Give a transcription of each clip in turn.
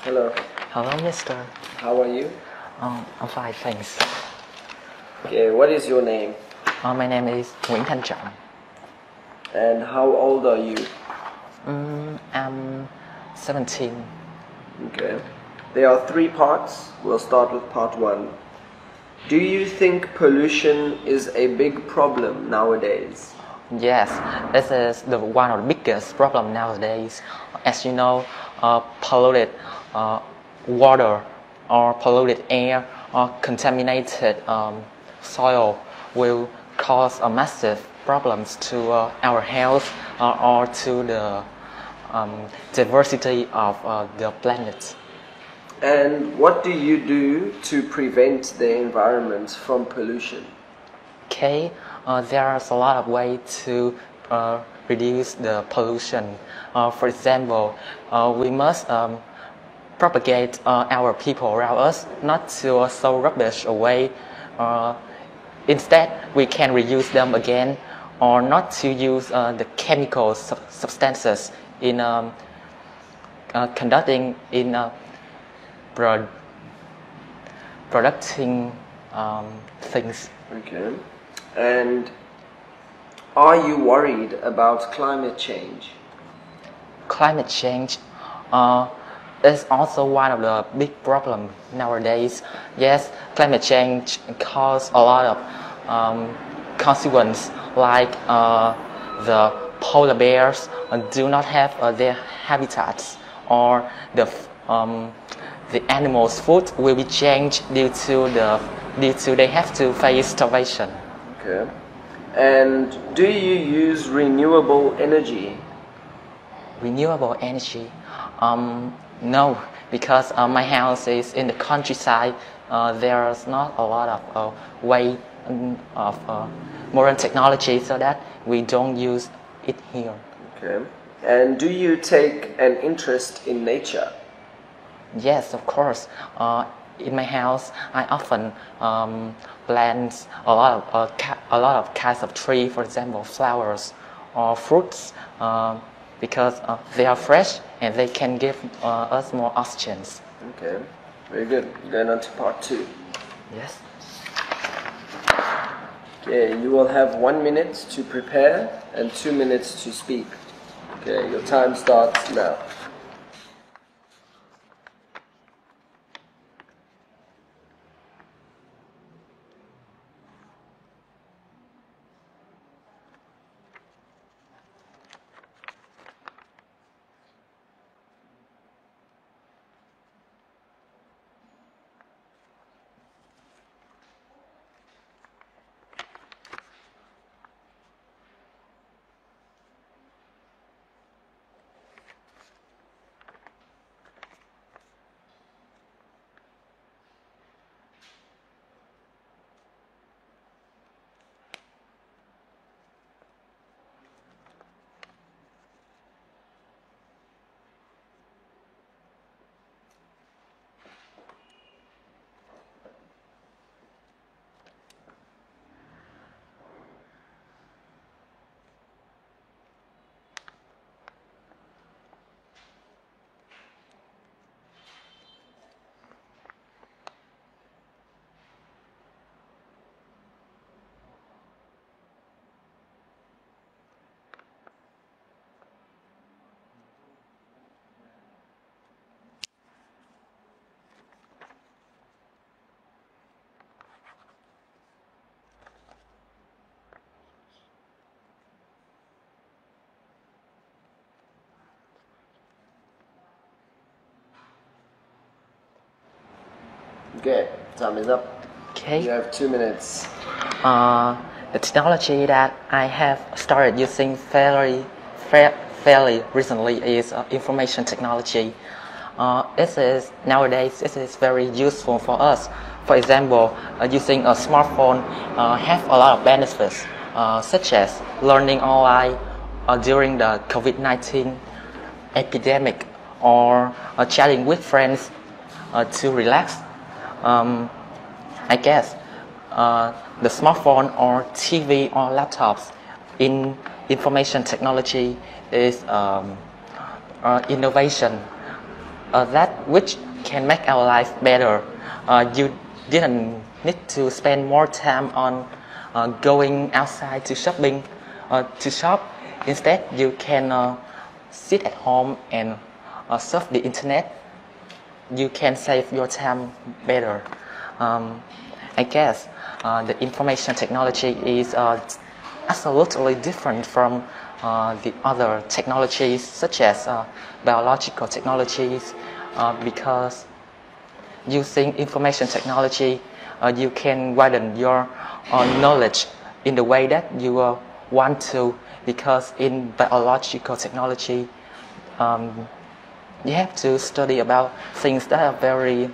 Hello. Hello, mister. How are you? I'm fine, thanks. Okay, what is your name? My name is Nguyễn Trong. And how old are you? I'm 17. Okay. There are 3 parts. We'll start with part 1. Do you think pollution is a big problem nowadays? Yes, this is one of the biggest problems nowadays. As you know, polluted water or polluted air or contaminated soil will cause a massive problems to our health or to the diversity of the planet. And what do you do to prevent the environment from pollution? Okay, there's a lot of ways to reduce the pollution. For example, we must propagate our people around us not to throw rubbish away. Instead, we can reuse them again, or not to use the chemical substances in conducting in producing things. Okay. And are you worried about climate change? Climate change is also one of the big problems nowadays. Yes, climate change causes a lot of consequences, like the polar bears do not have their habitats, or the animals' food will be changed due to they have to face starvation. Okay. And do you use renewable energy? Renewable energy? No, because my house is in the countryside. There's not a lot of way of modern technology, so that we don't use it here. Okay. And do you take an interest in nature? Yes, of course. In my house, I often plant a lot of kinds of trees, for example, flowers or fruits, because they are fresh and they can give us more oxygen. Okay, very good. Going on to part 2. Yes. Okay, you will have 1 minute to prepare and 2 minutes to speak. Okay, your time starts now. Okay, time is up. Okay. You have 2 minutes. The technology that I have started using fairly recently is information technology. Nowadays this is very useful for us. For example, using a smartphone have a lot of benefits, such as learning online during the COVID-19 epidemic, or chatting with friends to relax. I guess the smartphone or TV or laptops in information technology is innovation that which can make our life better. You didn't need to spend more time on going outside to to shop. Instead, you can sit at home and surf the internet. You can save your time better. I guess the information technology is absolutely different from the other technologies, such as biological technologies, because using information technology, you can widen your knowledge in the way that you want to, because in biological technology, you have to study about things that are very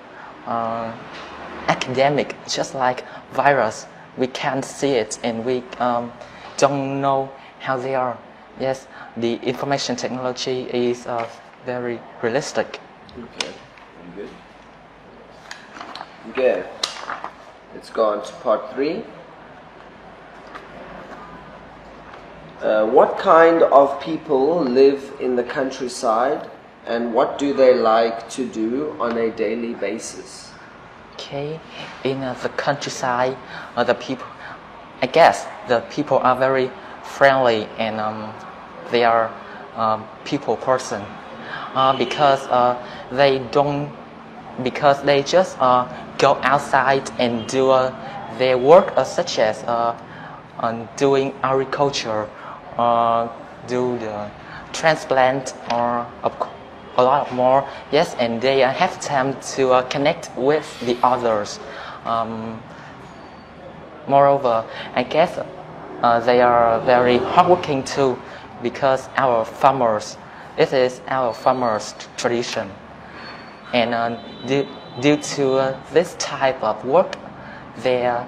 academic, just like virus. We can't see it and we don't know how they are. Yes, the information technology is very realistic. Okay, very good. Okay, let's go on to part 3. What kind of people live in the countryside, and what do they like to do on a daily basis? Okay, in the countryside, the people, I guess the people are very friendly and they are people person, because they just go outside and do their work, such as doing agriculture, do the transplant, or a lot more. Yes, and they have time to connect with the others. Moreover, I guess they are very hardworking too, because it is our farmers' tradition. And due to this type of work, their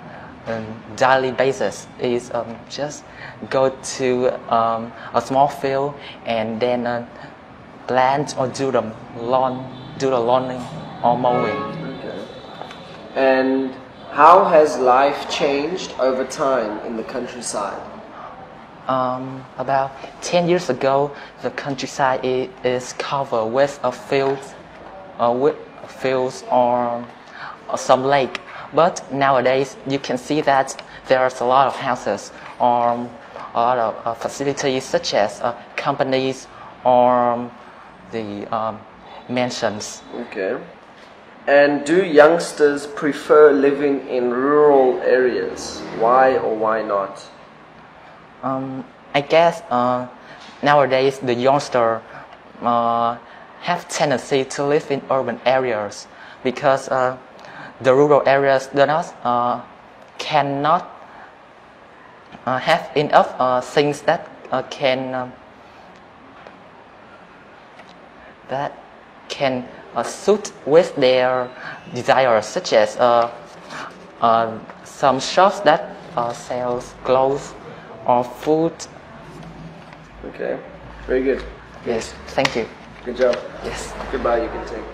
daily basis is just go to a small field and then plant or do the lawning or mowing. Okay. And how has life changed over time in the countryside? About 10 years ago, the countryside is covered with fields or some lake. But nowadays, you can see that there's a lot of houses or a lot of facilities, such as companies or the mansions. Okay. And do youngsters prefer living in rural areas? Why or why not? I guess nowadays the youngsters have tendency to live in urban areas, because the rural areas cannot have enough things that can suit with their desires, such as some shops that sells clothes or food. Okay, very good. Yes, thank you. Good job. Yes. Goodbye, you can take.